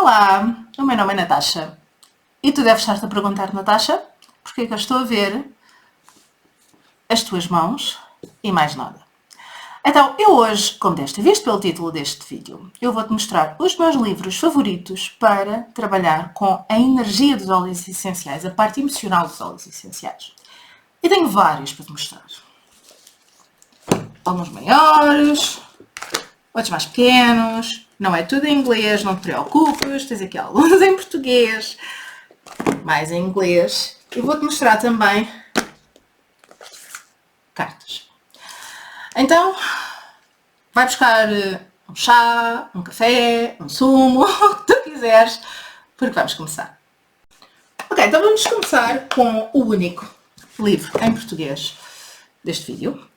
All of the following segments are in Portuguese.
Olá, o meu nome é Natasha e tu deves estar-te a perguntar, Natasha, porque é que eu estou a ver as tuas mãos e mais nada. Então, eu hoje, como desta vez pelo título deste vídeo, eu vou-te mostrar os meus livros favoritos para trabalhar com a energia dos óleos essenciais, a parte emocional dos óleos essenciais. E tenho vários para te mostrar. Alguns maiores, outros mais pequenos, não é tudo em inglês, não te preocupes, tens aqui alguns em português, mais em inglês. E vou-te mostrar também cartas. Então, vai buscar um chá, um café, um sumo, o que tu quiseres, porque vamos começar. Ok, então vamos começar com o único livro em português deste vídeo,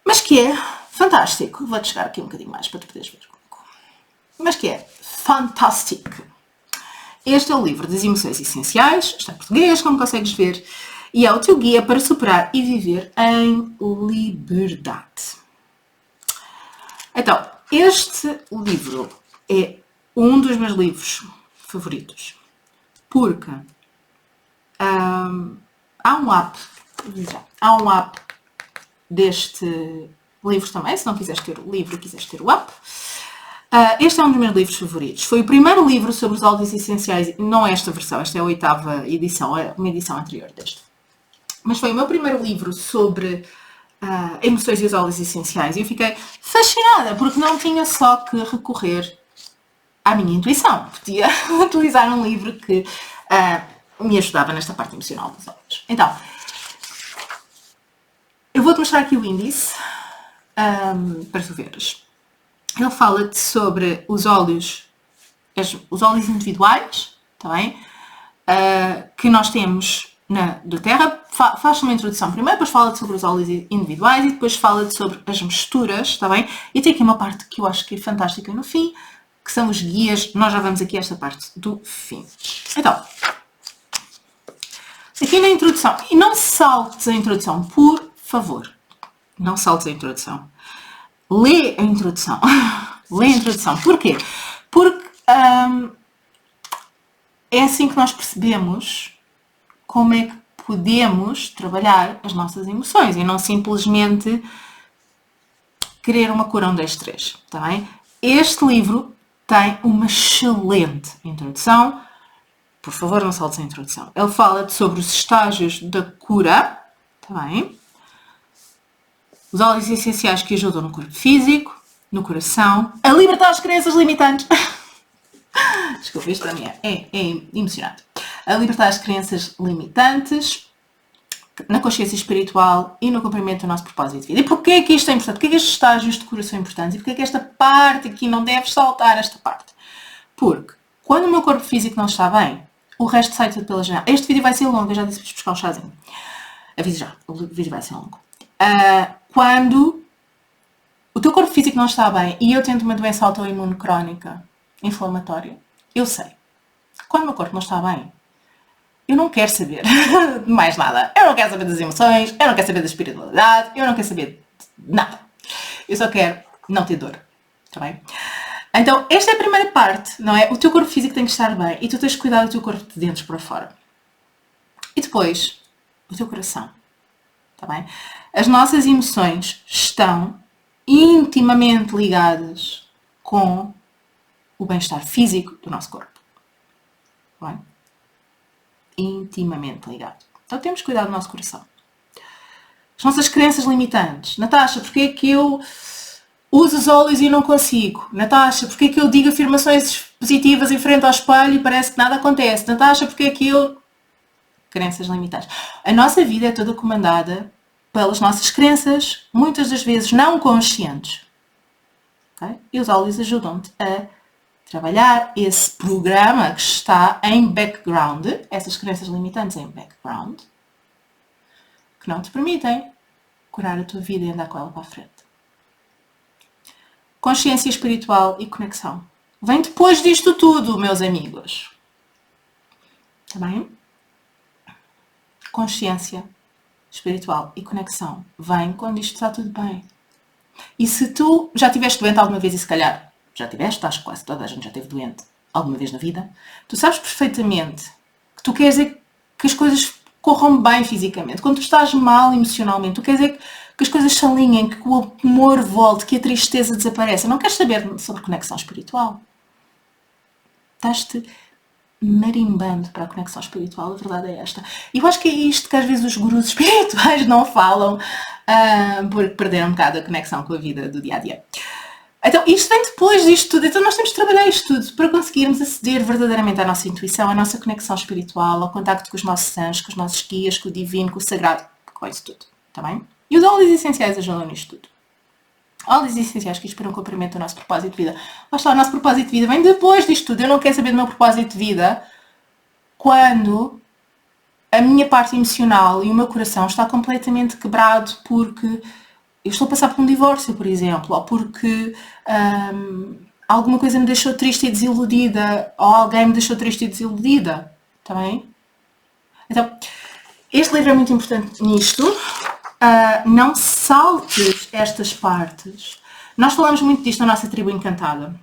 mas que é fantástico. Vou-te chegar aqui um bocadinho mais para tu poderes ver comigo. Mas que é Fantastic. Este é o livro das emoções essenciais, está em português, como consegues ver, e é o teu guia para superar e viver em liberdade. Então, este livro é um dos meus livros favoritos, porque há um app deste livro também, se não quiseres ter o livro e quiseres ter o app. Este é um dos meus livros favoritos. Foi o primeiro livro sobre os óleos essenciais, não é esta versão, esta é a 8ª edição, é uma edição anterior deste. Mas foi o meu primeiro livro sobre emoções e os óleos essenciais e eu fiquei fascinada, porque não tinha só que recorrer à minha intuição. Podia utilizar um livro que me ajudava nesta parte emocional dos óleos. Então, eu vou-te mostrar aqui o índice para tu veres. Ele fala-te sobre os óleos individuais, tá bem? Que nós temos da Terra. Faz uma introdução primeiro, depois fala-te sobre os óleos individuais e depois fala-te sobre as misturas, tá bem? E tem aqui uma parte que eu acho que é fantástica no fim, que são os guias. Nós já vamos aqui a esta parte do fim. Então, aqui na introdução, e não saltes a introdução, por favor. Não saltes a introdução. Lê a introdução. Lê a introdução. Porquê? Porque é assim que nós percebemos como é que podemos trabalhar as nossas emoções e não simplesmente querer uma cura 1, 2, 3. Tá bem? Este livro tem uma excelente introdução. Por favor, não saltes a introdução. Ele fala-te sobre os estágios da cura. Tá bem? Os óleos essenciais que ajudam no corpo físico, no coração, a libertar as crenças limitantes. Desculpa, isto para mim é emocionante. A libertar as crenças limitantes, na consciência espiritual e no cumprimento do nosso propósito de vida. E porquê é que isto é importante? Porquê é que estes estágios de cura são importantes? E porquê é que esta parte aqui não deves saltar esta parte? Porque quando o meu corpo físico não está bem, o resto sai tudo pela janela. Este vídeo vai ser longo, eu já disse para buscar um chazinho. Aviso já, o vídeo vai ser longo. Quando o teu corpo físico não está bem e eu tento uma doença autoimune crónica, inflamatória, eu sei. Quando o meu corpo não está bem, eu não quero saber de mais nada. Eu não quero saber das emoções, eu não quero saber da espiritualidade, eu não quero saber de nada. Eu só quero não ter dor. Está bem? Então, esta é a primeira parte, não é? O teu corpo físico tem que estar bem e tu tens que cuidar do teu corpo de dentro para fora. E depois, o teu coração. Está bem? As nossas emoções estão intimamente ligadas com o bem-estar físico do nosso corpo. Está bem? Intimamente ligado. Então temos que cuidar do nosso coração. As nossas crenças limitantes. Natasha, porquê é que eu uso os óleos e não consigo? Natasha, porquê é que eu digo afirmações positivas em frente ao espelho e parece que nada acontece? Natasha, porquê é que eu... Crenças limitantes. A nossa vida é toda comandada pelas nossas crenças, muitas das vezes não conscientes. Okay? E os óleos ajudam-te a trabalhar esse programa que está em background, essas crenças limitantes em background, que não te permitem curar a tua vida e andar com ela para a frente. Consciência espiritual e conexão. Vem depois disto tudo, meus amigos. Está bem? Consciência espiritual e conexão vem quando isto está tudo bem. E se tu já estiveste doente alguma vez, e se calhar já tiveste, acho que quase toda a gente já esteve doente alguma vez na vida, tu sabes perfeitamente que tu queres é que as coisas corram bem fisicamente. Quando tu estás mal emocionalmente, tu queres é que as coisas se alinhem, que o amor volte, que a tristeza desapareça. Não queres saber sobre conexão espiritual. Estás-te marimbando para a conexão espiritual, a verdade é esta. E eu acho que é isto que às vezes os gurus espirituais não falam, porque perderam um bocado a conexão com a vida do dia-a-dia. Então, isto vem depois disto tudo. Então, nós temos de trabalhar isto tudo para conseguirmos aceder verdadeiramente à nossa intuição, à nossa conexão espiritual, ao contacto com os nossos anjos, com os nossos guias, com o divino, com o sagrado, com isso tudo. Está bem? E os óleos essenciais ajudam nisto tudo. Óleos essenciais que inspiram o cumprimento do nosso propósito de vida. Lá está, o nosso propósito de vida vem depois disto tudo. Eu não quero saber do meu propósito de vida quando a minha parte emocional e o meu coração está completamente quebrado porque eu estou a passar por um divórcio, por exemplo, ou porque alguma coisa me deixou triste e desiludida, ou alguém me deixou triste e desiludida. Está bem? Então, este livro é muito importante nisto. Não saltes estas partes. Nós falamos muito disto na nossa tribo encantada,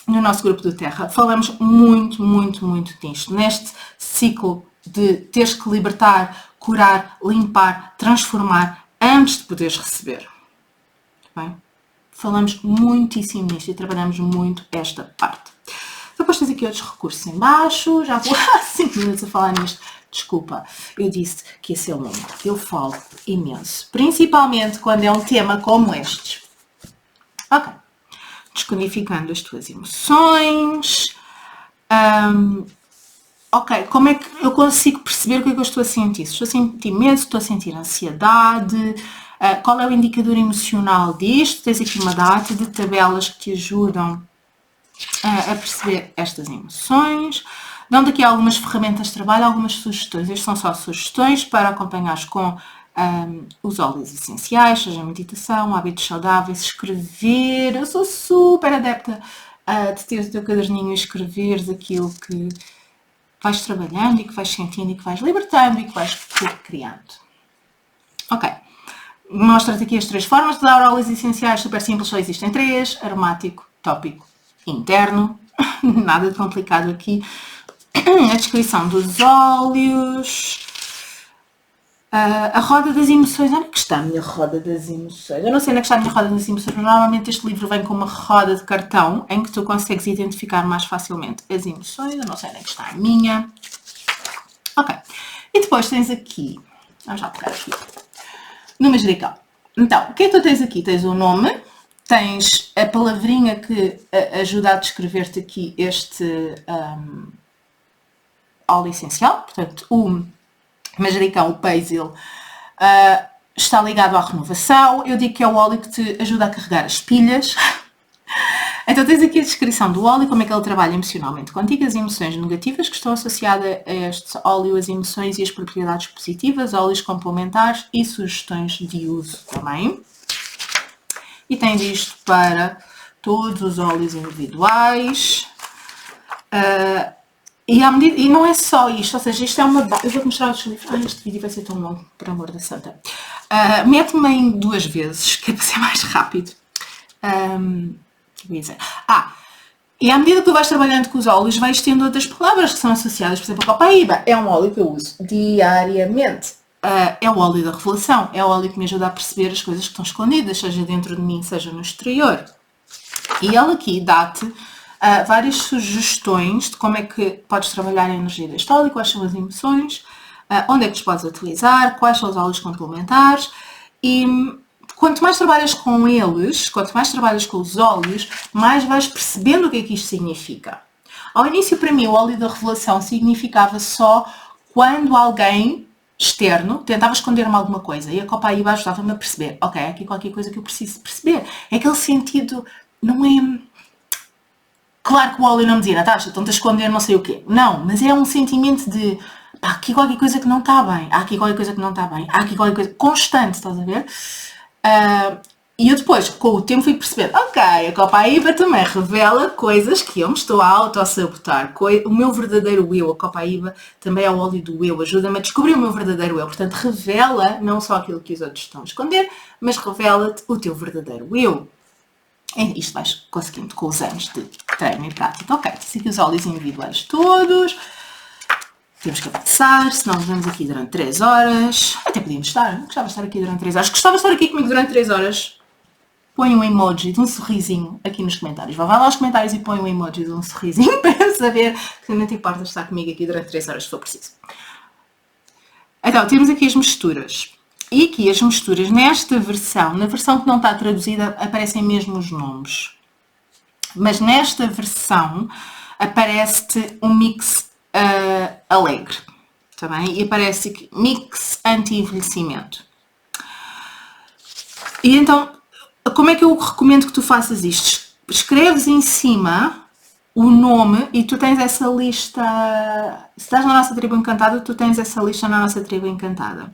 no nosso grupo do Terra. Falamos muito, muito, muito disto. Neste ciclo de teres que libertar, curar, limpar, transformar antes de poderes receber. Bem? Falamos muitíssimo nisto e trabalhamos muito esta parte. Depois tens aqui outros recursos em baixo. Já vou há 5 minutos a falar nisto. Desculpa, eu disse que ia ser longo. Eu falo imenso. Principalmente quando é um tema como este. Ok. Descodificando as tuas emoções. Ok, como é que eu consigo perceber o que é que eu estou a sentir? Se estou a sentir medo, se estou a sentir ansiedade, qual é o indicador emocional disto? Tens aqui uma data de tabelas que te ajudam a perceber estas emoções. Dão daqui algumas ferramentas de trabalho, algumas sugestões. Estas são só sugestões para acompanhares com os óleos essenciais, seja meditação, hábitos saudáveis, escrever. Eu sou super adepta de teres o teu caderninho e escreveres aquilo que vais trabalhando e que vais sentindo e que vais libertando e que vais criando. Ok. Mostra-te aqui as 3 formas de dar óleos essenciais, super simples, só existem 3. Aromático, tópico, interno. Nada de complicado aqui. A descrição dos óleos. A roda das emoções. Onde é que está a minha roda das emoções? Eu não sei onde é que está a minha roda das emoções, mas normalmente este livro vem com uma roda de cartão em que tu consegues identificar mais facilmente as emoções. Eu não sei onde é que está a minha. Ok. E depois tens aqui. Vamos já pegar aqui. No manjericão. Então, o que é que tu tens aqui? Tens o nome. Tens a palavrinha que ajuda a descrever-te aqui este óleo essencial. Portanto, o manjericão, o basil, está ligado à renovação. Eu digo que é o óleo que te ajuda a carregar as pilhas. Então tens aqui a descrição do óleo, como é que ele trabalha emocionalmente contigo, as emoções negativas que estão associadas a este óleo, as emoções e as propriedades positivas, óleos complementares e sugestões de uso também. E tens isto para todos os óleos individuais. E não é só isto, ou seja, isto é uma base. Eu vou-te mostrar outros livros. este vídeo vai ser tão longo, por amor da santa. Mete-me em 2 vezes, que é para ser mais rápido. E à medida que tu vais trabalhando com os óleos, vais tendo outras palavras que são associadas. Por exemplo, a copaíba é um óleo que eu uso diariamente. É o óleo da revelação, é o óleo que me ajuda a perceber as coisas que estão escondidas, seja dentro de mim, seja no exterior. E ele aqui dá-te várias sugestões de como é que podes trabalhar a energia deste óleo, quais são as emoções, onde é que os podes utilizar, quais são os óleos complementares. E quanto mais trabalhas com eles, quanto mais trabalhas com os óleos, mais vais percebendo o que é que isto significa. Ao início, para mim, o óleo da revelação significava só quando alguém externo tentava esconder-me alguma coisa e a copaíba ajudava-me a perceber, ok, há aqui qualquer coisa que eu preciso perceber. É aquele sentido, não é... Claro que o óleo não me dizia, Natasha, estão-te a esconder não sei o quê. Não, mas é um sentimento de, há aqui qualquer coisa que não está bem, há aqui qualquer coisa que não está bem, há aqui qualquer coisa constante, estás a ver? E eu depois, com o tempo, fui perceber, ok, a copaíba também revela coisas que eu me estou a auto-sabotar. O meu verdadeiro eu, a copaíba, também é o óleo do eu, ajuda-me a descobrir o meu verdadeiro eu. Portanto, revela não só aquilo que os outros estão a esconder, mas revela-te o teu verdadeiro eu. E isto vais conseguindo com os anos de treino e prática. Ok, tens aqui os óleos individuais todos. Temos que avançar, senão vamos aqui durante 3 horas. Até podíamos estar, gostava de estar aqui durante 3 horas. Gostava de estar aqui comigo durante 3 horas. Põe um emoji de um sorrisinho aqui nos comentários. Vai lá aos comentários e põe um emoji de um sorrisinho para eu saber que não te importa estar comigo aqui durante 3 horas se for preciso. Então, temos aqui as misturas. E aqui as misturas, nesta versão, na versão que não está traduzida, aparecem mesmo os nomes. Mas nesta versão aparece um mix alegre. Está bem? E aparece aqui mix anti-envelhecimento. E então, como é que eu recomendo que tu faças isto? Escreves em cima o nome e tu tens essa lista. Se estás na nossa tribo encantada, tu tens essa lista na nossa tribo encantada.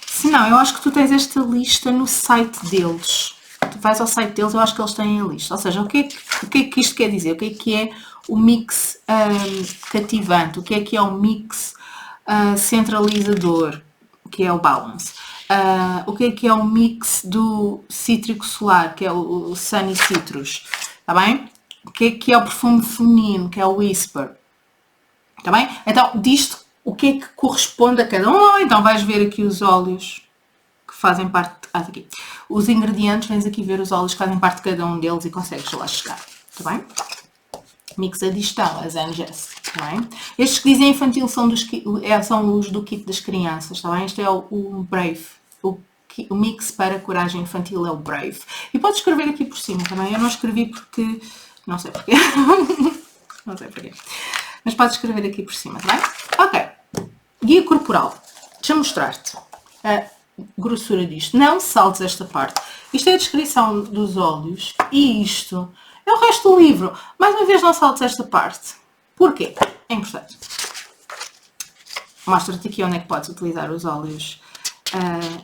Se não, eu acho que tu tens esta lista no site deles. Tu vais ao site deles, eu acho que eles têm a lista. Ou seja, o que é que isto quer dizer? O que é o mix cativante? O que é o mix centralizador? Que é o balance. O que é o mix do cítrico solar? Que é o Sunny Citrus. Está bem? O que é o perfume feminino? Que é o Whisper. Está bem? Então, disto, o que é que corresponde a cada um? Então, vais ver aqui os óleos que fazem parte... aqui. Os ingredientes, vens aqui ver os óleos que fazem parte de cada um deles e consegues lá chegar. Está bem? Mix adistão, as NGS. Está bem? Estes que dizem infantil são os do kit das crianças. Está bem? Este é o Brave. O mix para coragem infantil é o Brave. E podes escrever aqui por cima também. Eu não escrevi porque... Não sei porquê. Não sei porquê. Mas podes escrever aqui por cima, tá bem? Ok. Guia corporal. Deixa-me mostrar-te a grossura disto. Não saltes esta parte. Isto é a descrição dos óleos. E isto é o resto do livro. Mais uma vez, não saltes esta parte. Porquê? É importante. Mostra-te aqui onde é que podes utilizar os óleos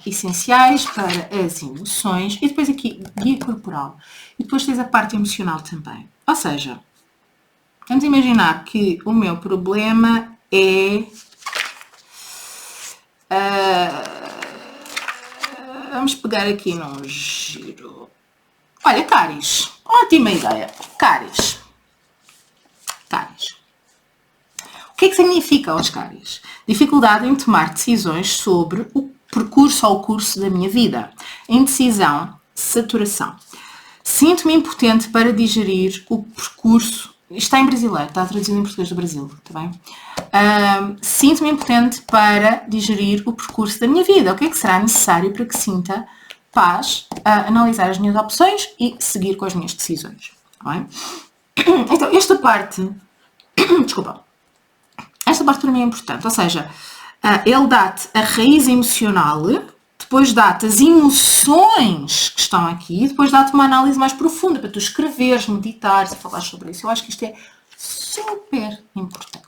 essenciais para as emoções. E depois aqui, guia corporal. E depois tens a parte emocional também. Ou seja... Vamos imaginar que o meu problema é... vamos pegar aqui num giro. Olha, cáries. Ótima ideia. Cáries. Cáries. O que é que significa os cáries? Dificuldade em tomar decisões sobre o percurso ou o curso da minha vida. Indecisão, saturação. Sinto-me impotente para digerir o percurso. Isto está em brasileiro, está traduzido em português do Brasil, está bem? Sinto-me impotente para digerir o percurso da minha vida. O que é que será necessário para que sinta paz a analisar as minhas opções e seguir com as minhas decisões, está bem? Então, esta parte... Desculpa. Esta parte para mim é importante, ou seja, ele dá-te a raiz emocional, depois dá-te as emoções que estão aqui, depois dá-te uma análise mais profunda para tu escreveres, meditares e falar sobre isso. Eu acho que isto é super importante.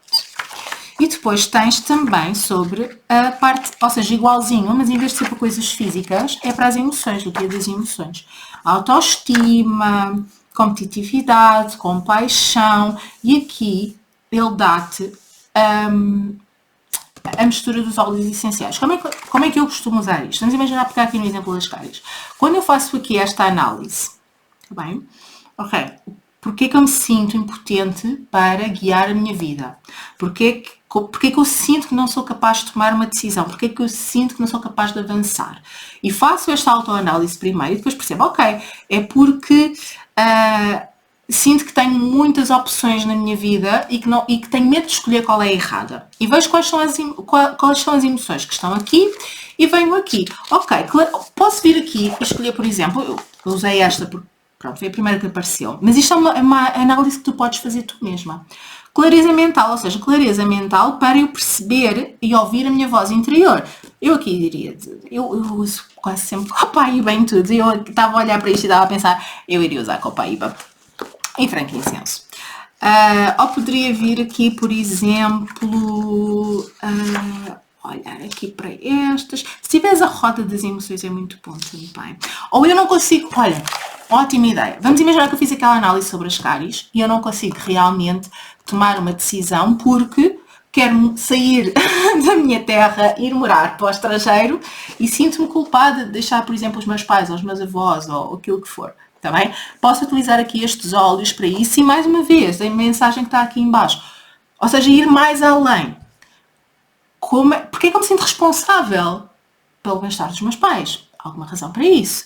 E depois tens também sobre a parte, ou seja, igualzinho, mas em vez de ser para coisas físicas, é para as emoções, do que das emoções. Autoestima, competitividade, compaixão, e aqui ele dá-te a mistura dos óleos essenciais. Como é que eu costumo usar isto? Vamos imaginar, pegar aqui no exemplo das cáries. Quando eu faço aqui esta análise, está bem? Ok, porquê que eu me sinto impotente para guiar a minha vida? Porquê que eu sinto que não sou capaz de tomar uma decisão? Porquê que eu sinto que não sou capaz de avançar? E faço esta autoanálise primeiro e depois percebo, ok, é porque... sinto que tenho muitas opções na minha vida e que tenho medo de escolher qual é a errada. E vejo quais são as emoções que estão aqui e venho aqui. Ok, posso vir aqui e escolher, por exemplo, eu usei esta porque pronto, foi a primeira que apareceu, mas isto é uma análise que tu podes fazer tu mesma. Clareza mental, ou seja, clareza mental para eu perceber e ouvir a minha voz interior. Eu aqui diria, eu uso quase sempre copaíba em tudo. Eu estava a olhar para isto e estava a pensar, eu iria usar copaíba em frankincenso. Ou poderia vir aqui, por exemplo, olhar aqui para estas. Se tiveres a roda das emoções é muito bom também. Ou eu não consigo, olha, ótima ideia. Vamos imaginar que eu fiz aquela análise sobre as cáries e eu não consigo realmente tomar uma decisão porque quero sair da minha terra, ir morar para o estrangeiro e sinto-me culpada de deixar, por exemplo, os meus pais ou os meus avós ou aquilo que for. está bem? Posso utilizar aqui estes óleos para isso e, mais uma vez, a mensagem que está aqui em baixo. Ou seja, ir mais além. Porque é que eu me sinto responsável pelo bem-estar dos meus pais? Há alguma razão para isso.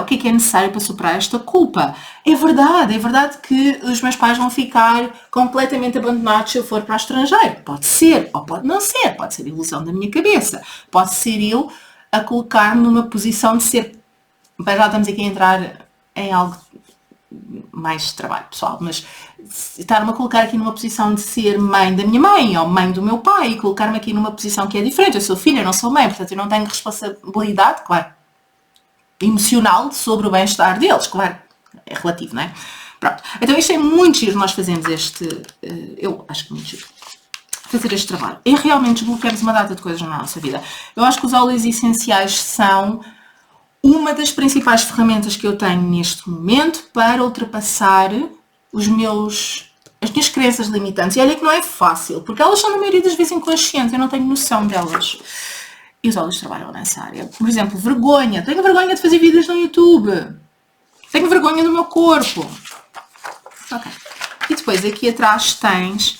O que é necessário para superar esta culpa? É verdade que os meus pais vão ficar completamente abandonados se eu for para o estrangeiro. Pode ser, ou pode não ser, pode ser ilusão da minha cabeça. Pode ser eu a colocar-me numa posição de ser... Bem, já estamos aqui a entrar em algo mais trabalho pessoal, mas estar-me a colocar aqui numa posição de ser mãe da minha mãe ou mãe do meu pai e colocar-me aqui numa posição que é diferente. Eu sou filha, eu não sou mãe, portanto eu não tenho responsabilidade, claro, emocional sobre o bem-estar deles, claro, é relativo, não é? Pronto, então isto é muito giro, nós fazemos eu acho que é muito giro fazer este trabalho. E realmente desbloqueamos uma data de coisas na nossa vida. Eu acho que os óleos essenciais são uma das principais ferramentas que eu tenho neste momento para ultrapassar as minhas crenças limitantes. E olha que não é fácil, porque elas são na maioria das vezes inconscientes, eu não tenho noção delas. E os óleos trabalham nessa área. Por exemplo, vergonha. Tenho vergonha de fazer vídeos no YouTube. Tenho vergonha do meu corpo. Ok. E depois aqui atrás tens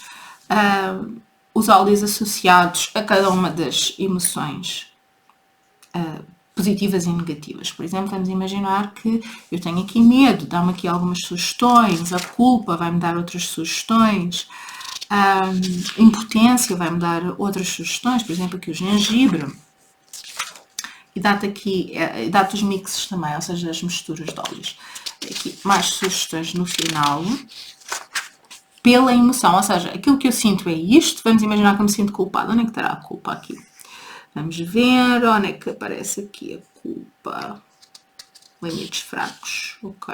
os óleos associados a cada uma das emoções positivas e negativas. Por exemplo, vamos imaginar que eu tenho aqui medo, dá-me aqui algumas sugestões, a culpa vai-me dar outras sugestões, a impotência vai-me dar outras sugestões, por exemplo, aqui o gengibre. E dá-te aqui, dá-te os mixes também, ou seja, as misturas de óleos. Aqui mais sugestões no final. Pela emoção, ou seja, aquilo que eu sinto é isto. Vamos imaginar que eu me sinto culpada. Onde é que estará a culpa aqui? Vamos ver onde é que aparece aqui a culpa. Limites fracos. Ok.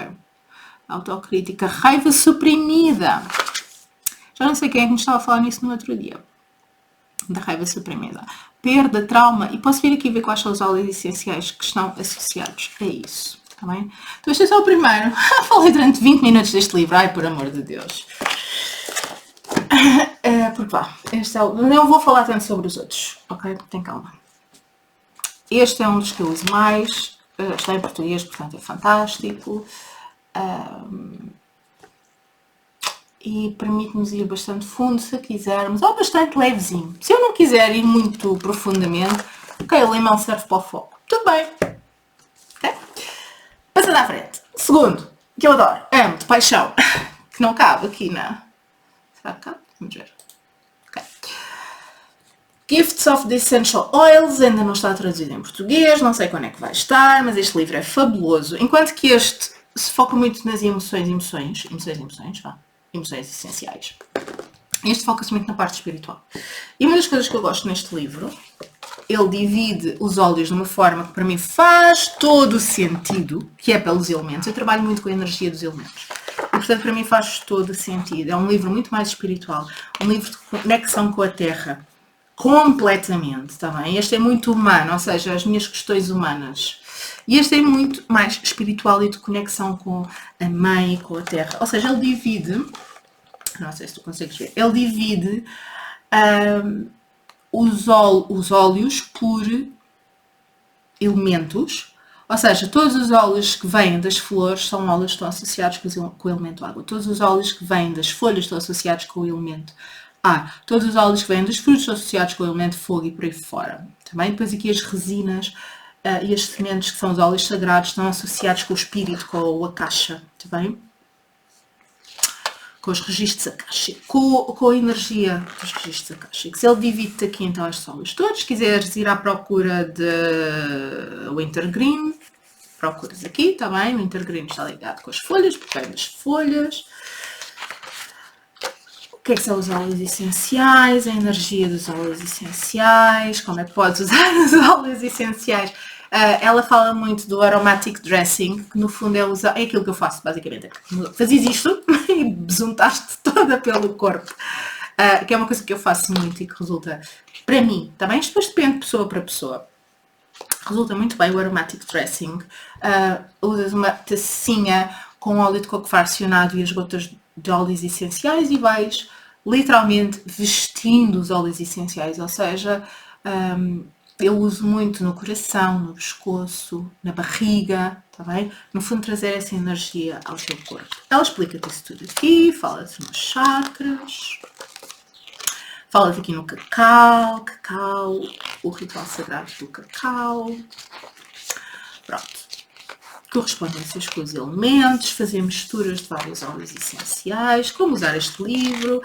Autocrítica. Raiva suprimida. Já não sei quem é que me estava a falar nisso no outro dia. Da raiva suprimida. Perda, trauma. E posso vir aqui ver quais são os óleos essenciais que estão associados a isso. Tá bem? Então este é só o primeiro. Falei durante 20 minutos deste livro. Ai, por amor de Deus. Porque vá, não vou falar tanto sobre os outros, ok? Tem calma. Este é um dos que eu uso mais, está em português, portanto é fantástico. E permite-nos ir bastante fundo se quisermos, ou bastante levezinho. Se eu não quiser ir muito profundamente, ok, o limão serve para o fogo. Tudo bem. Okay? Passando à frente. Segundo, que eu adoro, amo, de paixão, que não cabe aqui na... Será que cabe? Vamos ver. Okay. Gifts of the Essential Oils, ainda não está traduzido em português, não sei quando é que vai estar, mas este livro é fabuloso. Enquanto que este se foca muito nas emoções essenciais. Este foca-se muito na parte espiritual. E uma das coisas que eu gosto neste livro, ele divide os óleos de uma forma que para mim faz todo o sentido, que é pelos elementos. Eu trabalho muito com a energia dos elementos. E, portanto, para mim faz todo o sentido. É um livro muito mais espiritual, um livro de conexão com a Terra, completamente, está bem? Este é muito humano, ou seja, as minhas questões humanas. E este é muito mais espiritual e de conexão com a Mãe e com a Terra. Ou seja, ele divide, não sei se tu consegues ver, ele divide os óleos por elementos. Ou seja, todos os óleos que vêm das flores são óleos que estão associados com o elemento água. Todos os óleos que vêm das folhas estão associados com o elemento ar. Todos os óleos que vêm dos frutos estão associados com o elemento fogo e por aí fora. Também depois aqui as resinas e as sementes, que são os óleos sagrados, estão associados com o espírito, com o akasha. Tá bem? Com os registros akáshicos, com a energia dos registros akáshicos. Ele divide-te aqui então estes óleos todos. Se quiseres ir à procura de Wintergreen, procuras aqui, está bem? O Wintergreen está ligado com as folhas, porque vem das folhas. O que é que são os óleos essenciais? A energia dos óleos essenciais, como é que podes usar os óleos essenciais? Ela fala muito do aromatic dressing, que no fundo é usar, é aquilo que eu faço basicamente. Fazes isto e besuntaste toda pelo corpo, que é uma coisa que eu faço muito e que resulta, para mim, também isto depois depende de pessoa para pessoa, resulta muito bem o aromatic dressing. Usas uma tacinha com óleo de coco fracionado e as gotas de óleos essenciais e vais literalmente vestindo os óleos essenciais, ou seja, eu uso muito no coração, no pescoço, na barriga, está bem? No fundo, trazer essa energia ao teu corpo. Ela explica-te isso tudo aqui, fala-te nos chakras, fala-te aqui no cacau, o ritual sagrado do cacau. Pronto. Correspondências com os elementos, fazer misturas de vários óleos essenciais, como usar este livro.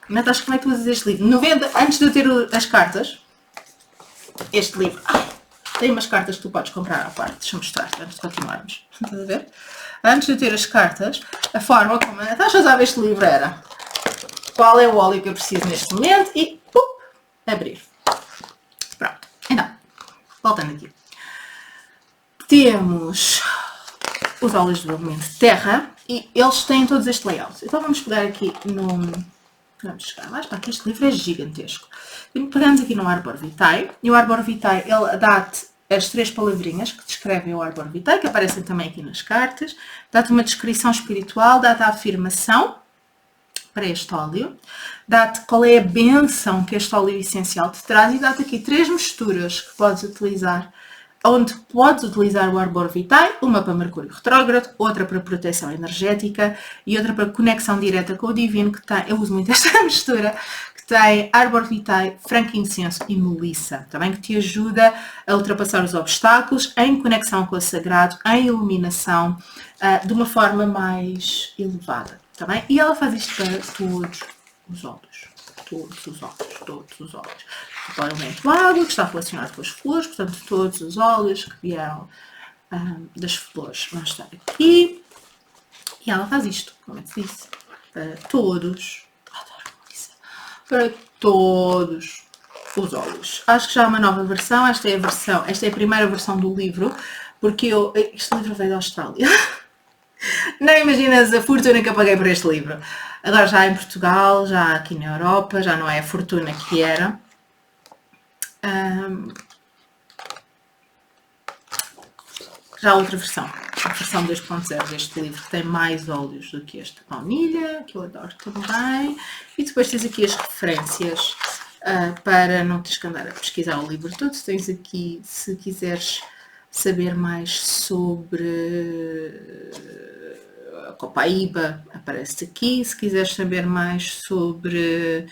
Natasha, como é que tu usas este livro? Antes de eu ter as cartas, este livro, tem umas cartas que tu podes comprar à parte, deixa-me mostrar-te antes de continuarmos. Estás a ver? Antes de eu ter as cartas, a forma como a Natasha usava este livro era: qual é o óleo que eu preciso neste momento e abrir. Pronto. Então, voltando aqui. Temos os óleos do elemento terra e eles têm todos este layout. Então vamos pegar aqui no... Vamos chegar mais para aqui, este livro é gigantesco. Pegamos aqui no Arbor Vitae e o Arbor Vitae, ele dá-te as 3 palavrinhas que descrevem o Arbor Vitae, que aparecem também aqui nas cartas, dá-te uma descrição espiritual, dá-te a afirmação para este óleo, dá-te qual é a bênção que este óleo essencial te traz e dá-te aqui 3 misturas que podes utilizar, onde podes utilizar o Arbor Vitae, uma para Mercúrio retrógrado, outra para proteção energética e outra para conexão direta com o divino, que tem, eu uso muito esta mistura, que tem Arbor Vitae, frankincenso e melissa, também que te ajuda a ultrapassar os obstáculos em conexão com o sagrado, em iluminação, de uma forma mais elevada, tá bem? E ela faz isto para todos os óleos. Todos os óleos. O elemento água, que está relacionado com as flores, portanto, todos os óleos que vieram das flores vão estar aqui. E ela faz isto, como eu te disse, para todos. Adoro isso. Para todos os óleos. Acho que já há uma nova versão. Esta é a primeira versão do livro, porque este livro veio da Austrália. Não imaginas a fortuna que eu paguei por este livro. Agora já em Portugal, já aqui na Europa, já não é a fortuna que era. Já há outra versão, a versão 2.0 deste livro, que tem mais óleos do que este. Baunilha, que eu adoro também. E depois tens aqui as referências para não teres que andar a pesquisar o livro todo. Tens aqui, se quiseres saber mais sobre a copaíba, aparece aqui. Se quiseres saber mais sobre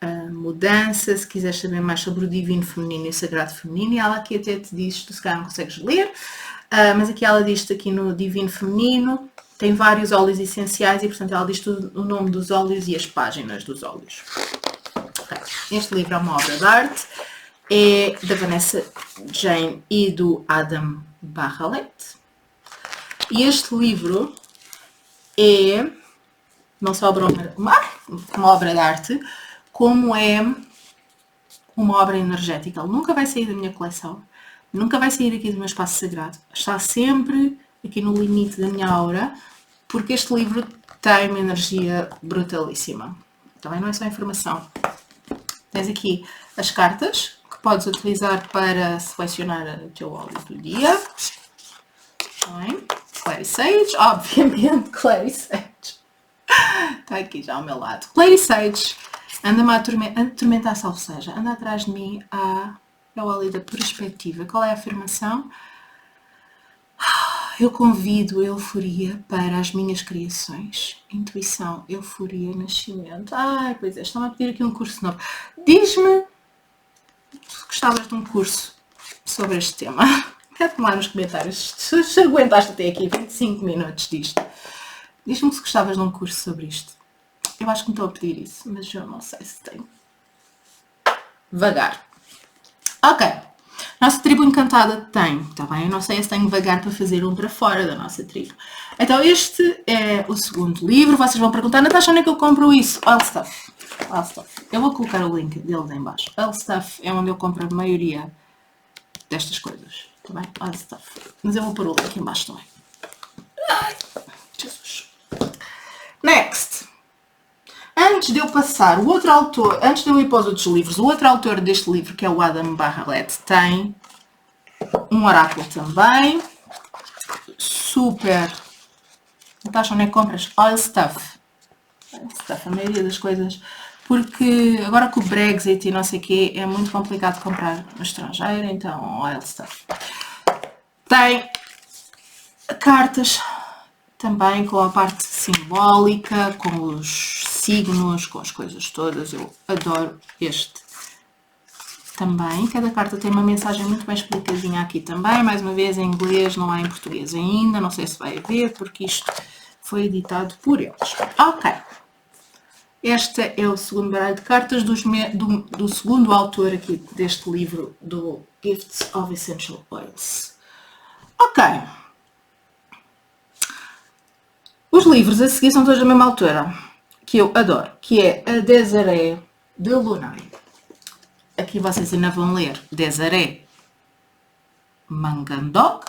a mudança, se quiseres saber mais sobre o divino feminino e o sagrado feminino, e ela aqui até te diz, tu se calhar não consegues ler, mas aqui ela diz-te aqui no divino feminino, tem vários óleos essenciais e portanto ela diz-te o nome dos óleos e as páginas dos óleos. Okay. Este livro é uma obra de arte, é da Vanessa Jane e do Adam Barralet. E este livro é não só uma obra de arte, como é uma obra energética. Ele nunca vai sair da minha coleção, nunca vai sair aqui do meu espaço sagrado. Está sempre aqui no limite da minha aura, porque este livro tem uma energia brutalíssima. Também não é só informação. Tens aqui as cartas, que podes utilizar para selecionar o teu óleo do dia. Clary Sage, obviamente, Clary Sage. Está aqui já ao meu lado. Clary Sage anda-me a atormentar, salvo seja, anda atrás de mim é o óleo da perspectiva. Qual é a afirmação? Eu convido a euforia para as minhas criações. Intuição, euforia, nascimento. Ai, pois é, estão a pedir aqui um curso novo. Diz-me se gostavas de um curso sobre este tema. Quero tomar nos comentários. Se aguentaste até aqui 25 minutos disto. Diz-me se gostavas de um curso sobre isto. Eu acho que me estou a pedir isso, mas eu não sei se tenho. Vagar. Ok. Nossa tribo encantada tem, está bem? Eu não sei se tenho vagar para fazer um para fora da nossa tribo. Então este é o segundo livro. Vocês vão perguntar, Natasha, onde é que eu compro isso? Oil Stuff. Oil Stuff. Eu vou colocar o link deles em baixo. Oil Stuff é onde eu compro a maioria destas coisas. Está bem? Oil Stuff. Mas eu vou pôr o link em baixo também. Ai, Jesus. Next. Antes de eu passar, o outro autor, antes de eu ir para os outros livros, o outro autor deste livro, que é o Adam Barralet, tem um oráculo também. Super. Natasha, onde é que compras? Oil Stuff. Oil Stuff, a maioria das coisas. Porque agora com o Brexit e não sei o quê, é muito complicado comprar no estrangeiro, então Oil Stuff. Tem Cartas também com a parte simbólica, com os signos, com as coisas todas. Eu adoro este também. Cada carta tem uma mensagem muito bem explicadinha aqui também. Mais uma vez em inglês, não há em português ainda. Não sei se vai haver, porque isto foi editado por eles. Ok. Este é o segundo baralho de cartas do segundo autor aqui deste livro, do Gifts of Essential Oils. Ok. Os livros a seguir são todos da mesma autora, que eu adoro, que é a Desiree Delaunay. Aqui vocês ainda vão ler Desiree Mangandog,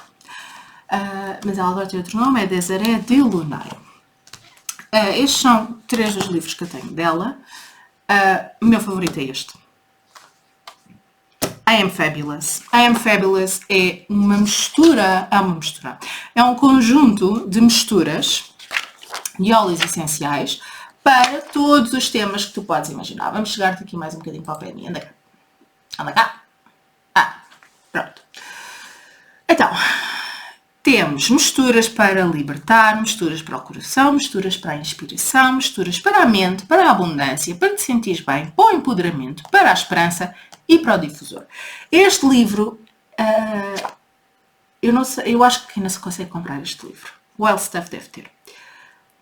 mas ela agora tem outro nome, é Desiree Delaunay. Estes são 3 dos livros que eu tenho dela. O meu favorito é este. I Am Fabulous. I Am Fabulous é uma mistura, é um conjunto de misturas de óleos essenciais para todos os temas que tu podes imaginar. Vamos chegar-te aqui mais um bocadinho para o pé de mim. Anda cá. Anda cá. Pronto. Então, temos misturas para libertar, misturas para o coração, misturas para a inspiração, misturas para a mente, para a abundância, para te sentires bem, para o empoderamento, para a esperança e para o difusor. Este livro, eu não sei, eu acho que ainda se consegue comprar este livro. O Wild Stuff deve ter.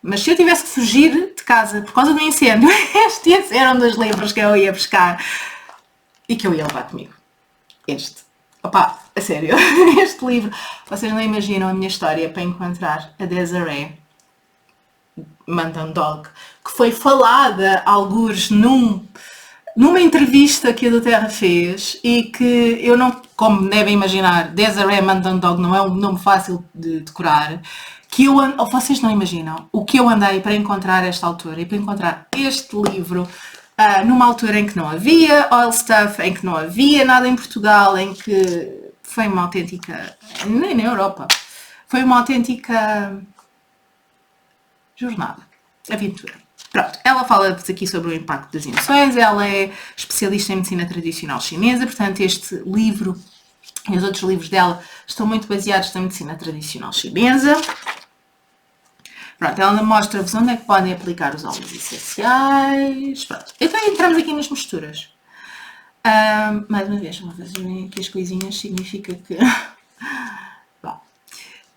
Mas se eu tivesse que fugir de casa por causa do incêndio, estes eram 2 livros que eu ia buscar e que eu ia levar comigo. Este. Opa, a sério, este livro, vocês não imaginam a minha história para encontrar a Desiree Mangandog, que foi falada algures numa entrevista que a do Terra fez e que eu não, como devem imaginar, Desiree Mangandog não é um nome fácil de decorar, que vocês não imaginam o que eu andei para encontrar esta autora e para encontrar este livro. Numa altura em que não havia Oil Stuff, em que não havia nada em Portugal, em que foi uma autêntica, nem na Europa, foi uma autêntica jornada, aventura. Pronto, ela fala-vos aqui sobre o impacto das emoções, ela é especialista em medicina tradicional chinesa, portanto este livro e os outros livros dela estão muito baseados na medicina tradicional chinesa. Pronto, ela mostra-vos onde é que podem aplicar os óleos essenciais. Pronto, então entramos aqui nas misturas. Mais uma vez verem aqui as coisinhas, significa que bom,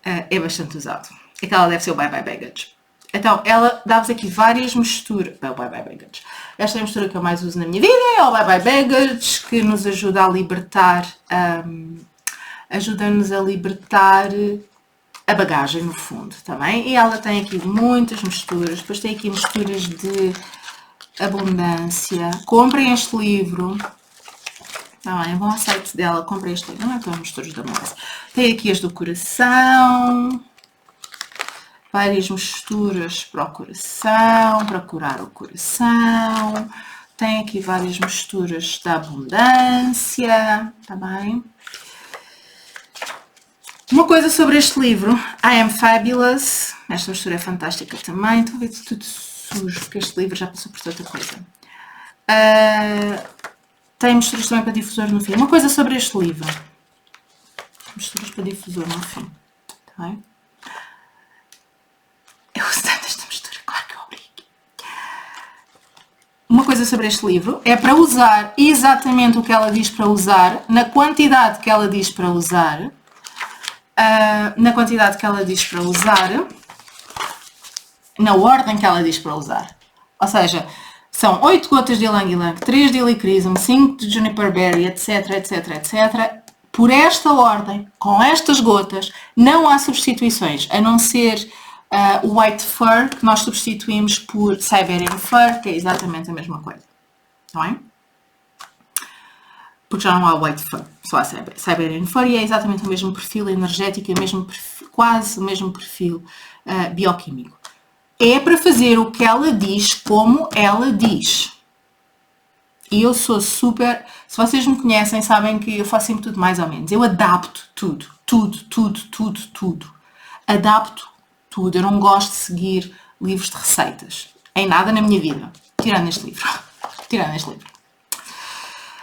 é bastante usado. Aquela deve ser o Bye Bye Baggage. Então, ela dá-vos aqui várias misturas. Bye Bye Baggage. Esta é a mistura que eu mais uso na minha vida, é o Bye Bye Baggage, que nos ajuda a libertar, ajuda-nos a libertar a bagagem, no fundo, também. E ela tem aqui muitas misturas. Depois tem aqui misturas de abundância. Comprem este livro. Tá bem, vão ao site dela, comprem este livro. Não é para misturas de abundância. Tem aqui as do coração. Várias misturas para o coração, para curar o coração. Tem aqui várias misturas da abundância. Tá bem? Uma coisa sobre este livro, I Am Fabulous, esta mistura é fantástica também, estou a ver tudo sujo, porque este livro já passou por tanta coisa. Tem misturas também para difusor no fim. Uma coisa sobre este livro, misturas para difusor no fim, tá bem? Eu uso tanto esta mistura, claro que eu abri. Uma coisa sobre este livro, é para usar exatamente o que ela diz para usar, na quantidade que ela diz para usar, na quantidade que ela diz para usar, na ordem que ela diz para usar. Ou seja, são 8 gotas de ylang ylang, 3 de helichrysum, 5 de juniper berry, etc, etc, etc. Por esta ordem, com estas gotas, não há substituições, a não ser o white fur, que nós substituímos por Siberian fur, que é exatamente a mesma coisa. Não é? Porque já não há white fur, só há Siberian fur e é exatamente o mesmo perfil energético, quase o mesmo perfil bioquímico. É para fazer o que ela diz, como ela diz. E eu sou super... Se vocês me conhecem, sabem que eu faço sempre tudo mais ou menos. Eu adapto tudo. Adapto tudo. Eu não gosto de seguir livros de receitas. Em nada na minha vida. Tirando este livro.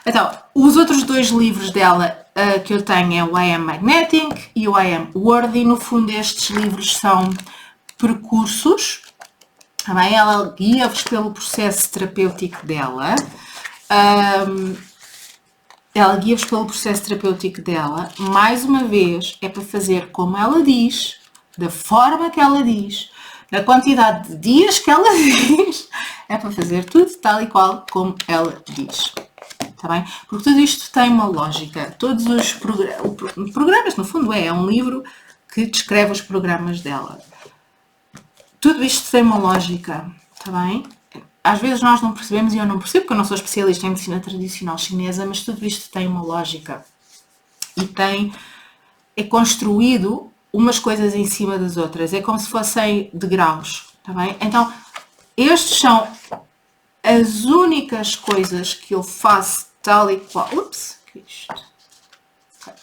Então, os outros 2 livros dela que eu tenho é o I Am Magnetic e o I Am Worthy. No fundo, estes livros são percursos. Também ela guia-vos pelo processo terapêutico dela. Ela guia-vos pelo processo terapêutico dela. Mais uma vez, é para fazer como ela diz, da forma que ela diz, na quantidade de dias que ela diz. É para fazer tudo tal e qual como ela diz. Está bem? Porque tudo isto tem uma lógica. Todos os programas, no fundo, é um livro que descreve os programas dela. Tudo isto tem uma lógica. Está bem? Às vezes nós não percebemos, e eu não percebo, porque eu não sou especialista em medicina tradicional chinesa, mas tudo isto tem uma lógica. E é construído umas coisas em cima das outras. É como se fossem degraus. Está bem? Então, estes são as únicas coisas que eu faço tal e qual. Ups, que isto. Okay.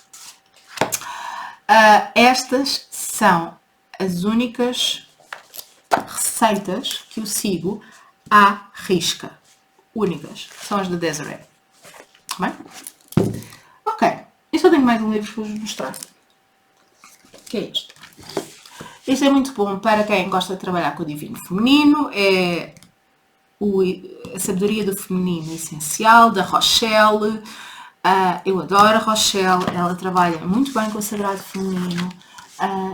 Estas são as únicas receitas que eu sigo à risca. Únicas. São as da Desiree. Bem? Ok. Eu só tenho mais um livro para vos mostrar. O que é isto? Isto é muito bom para quem gosta de trabalhar com o divino feminino. É a sabedoria do feminino essencial, da Rochelle. Eu adoro a Rochelle. Ela trabalha muito bem com o sagrado feminino.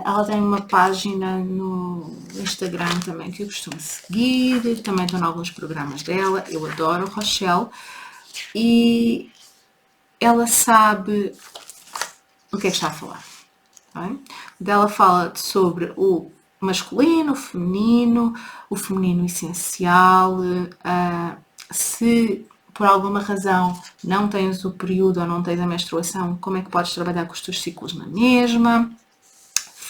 Ela tem uma página no Instagram também que eu costumo seguir, também estou em alguns programas dela. Eu adoro a Rochelle e ela sabe o que é que está a falar. Tá bem? Ela fala sobre o masculino, o feminino essencial. Se por alguma razão não tens o período ou não tens a menstruação, como é que podes trabalhar com os teus ciclos na mesma?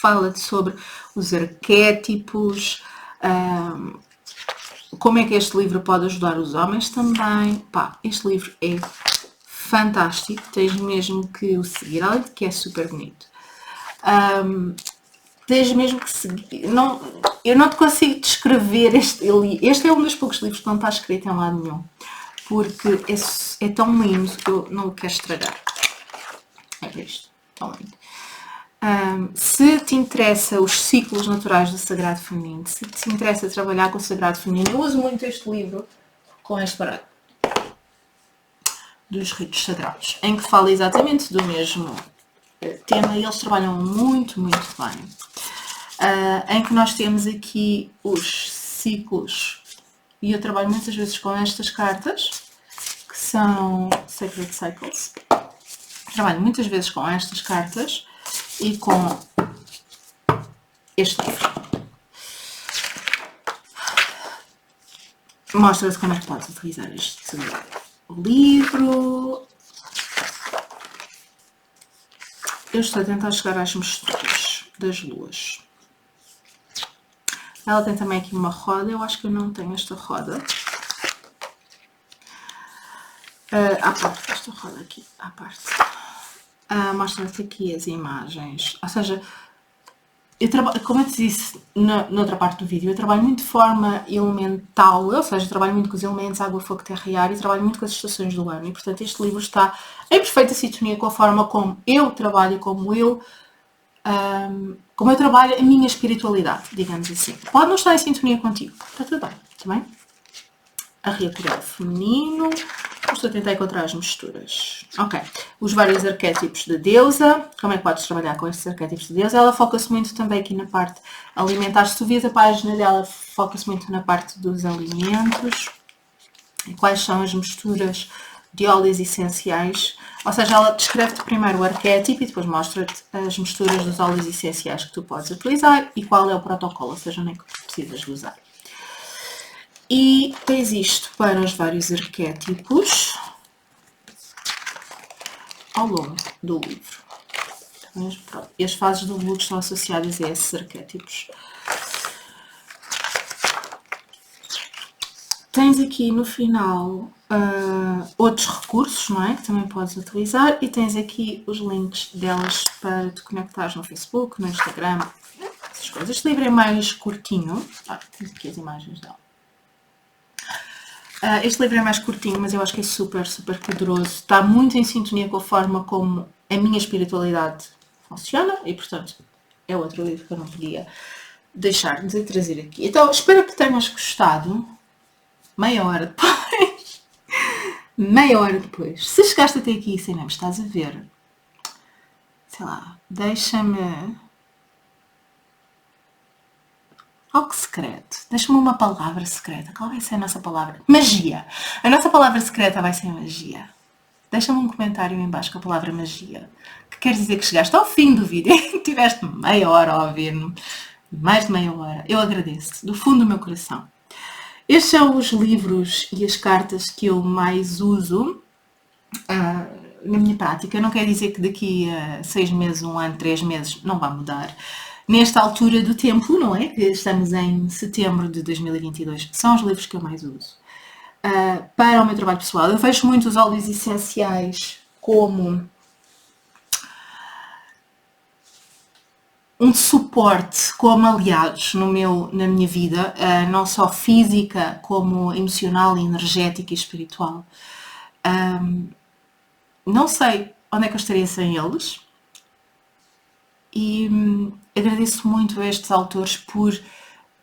Fala-te sobre os arquétipos, como é que este livro pode ajudar os homens também. Pá, este livro é fantástico, tens mesmo que o seguir, além de que é super bonito. Tens mesmo que seguir. Não, eu não te consigo descrever este é um dos poucos livros que não está escrito em lado nenhum, porque é tão lindo que eu não o quero estragar. É isto, tão lindo. Se te interessa os ciclos naturais do Sagrado Feminino, se te interessa trabalhar com o Sagrado Feminino, eu uso muito este livro com este baralho dos ritos sagrados, em que fala exatamente do mesmo tema e eles trabalham muito, muito bem. Em que nós temos aqui os ciclos, e eu trabalho muitas vezes com estas cartas, que são Sacred Cycles. Trabalho muitas vezes com estas cartas e com este livro. Mostra-te como é que podes utilizar este livro. Eu estou a tentar chegar às misturas das luas. Ela tem também aqui uma roda. Eu acho que eu não tenho esta roda. À parte desta roda aqui, à parte. Mostra-te aqui as imagens. Ou seja, como eu te disse noutra parte do vídeo, eu trabalho muito de forma elemental, ou seja, eu trabalho muito com os elementos água, fogo, terra e ar, e trabalho muito com as estações do ano. E, portanto, este livro está em perfeita sintonia com a forma como eu trabalho e como eu trabalho a minha espiritualidade, digamos assim. Pode não estar em sintonia contigo, está tudo bem, está bem? A reacurar feminino. Estou a tentar encontrar as misturas. Ok. Os vários arquétipos de deusa. Como é que podes trabalhar com estes arquétipos de deusa? Ela foca-se muito também aqui na parte alimentar. Se tu vês a página dela, foca-se muito na parte dos alimentos. E quais são as misturas de óleos essenciais. Ou seja, ela descreve-te primeiro o arquétipo e depois mostra-te as misturas dos óleos essenciais que tu podes utilizar e qual é o protocolo, ou seja, nem que precisas de usar. E tens isto para os vários arquétipos ao longo do livro. E as fases do luto estão associadas a esses arquétipos. Tens aqui no final outros recursos, não é? Que também podes utilizar. E tens aqui os links delas para te conectares no Facebook, no Instagram, essas coisas. Este livro é mais curtinho. Tens aqui as imagens dela. Este livro é mais curtinho, mas eu acho que é super, super poderoso. Está muito em sintonia com a forma como a minha espiritualidade funciona e, portanto, é outro livro que eu não podia deixar de trazer aqui. Então, espero que tenhas gostado. Meia hora depois. Meia hora depois. Se chegaste até aqui sem nem me estás a ver, sei lá, deixa-me algo secreto. Deixa-me uma palavra secreta. Qual vai ser a nossa palavra? Magia. A nossa palavra secreta vai ser magia. Deixa-me um comentário em baixo com a palavra magia. Que quer dizer que chegaste ao fim do vídeo e tiveste meia hora a ouvir-me. Mais de meia hora. Eu agradeço, do fundo do meu coração. Estes são os livros e as cartas que eu mais uso na minha prática. Não quer dizer que daqui a 6 meses, 1 ano, 3 meses não vai mudar. Nesta altura do tempo, não é? Que estamos em setembro de 2022, são os livros que eu mais uso. Para o meu trabalho pessoal, eu vejo muito os óleos essenciais como um suporte, como aliados na minha vida, não só física, como emocional, energética e espiritual. Não sei onde é que eu estaria sem eles. E agradeço muito a estes autores por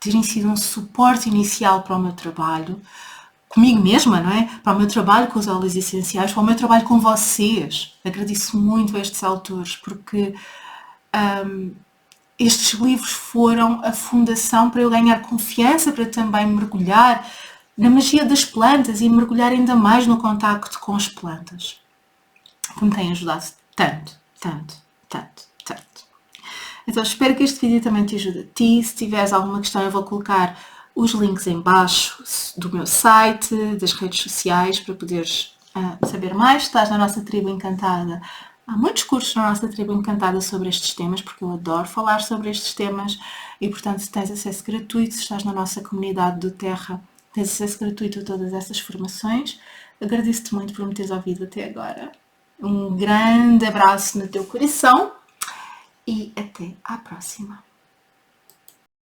terem sido um suporte inicial para o meu trabalho, comigo mesma, não é? Para o meu trabalho com os óleos essenciais, para o meu trabalho com vocês. Agradeço muito a estes autores, porque estes livros foram a fundação para eu ganhar confiança, para também mergulhar na magia das plantas e mergulhar ainda mais no contacto com as plantas, que me têm ajudado tanto, tanto, tanto, tanto. Então espero que este vídeo também te ajude a ti. Se tiveres alguma questão, eu vou colocar os links em baixo do meu site, das redes sociais, para poderes saber mais. Estás na nossa tribo encantada. Há muitos cursos na nossa tribo encantada sobre estes temas, porque eu adoro falar sobre estes temas e, portanto, tens acesso gratuito. Se estás na nossa comunidade do Terra, tens acesso gratuito a todas essas formações. Agradeço-te muito por me teres ouvido até agora. Um grande abraço no teu coração e até à próxima.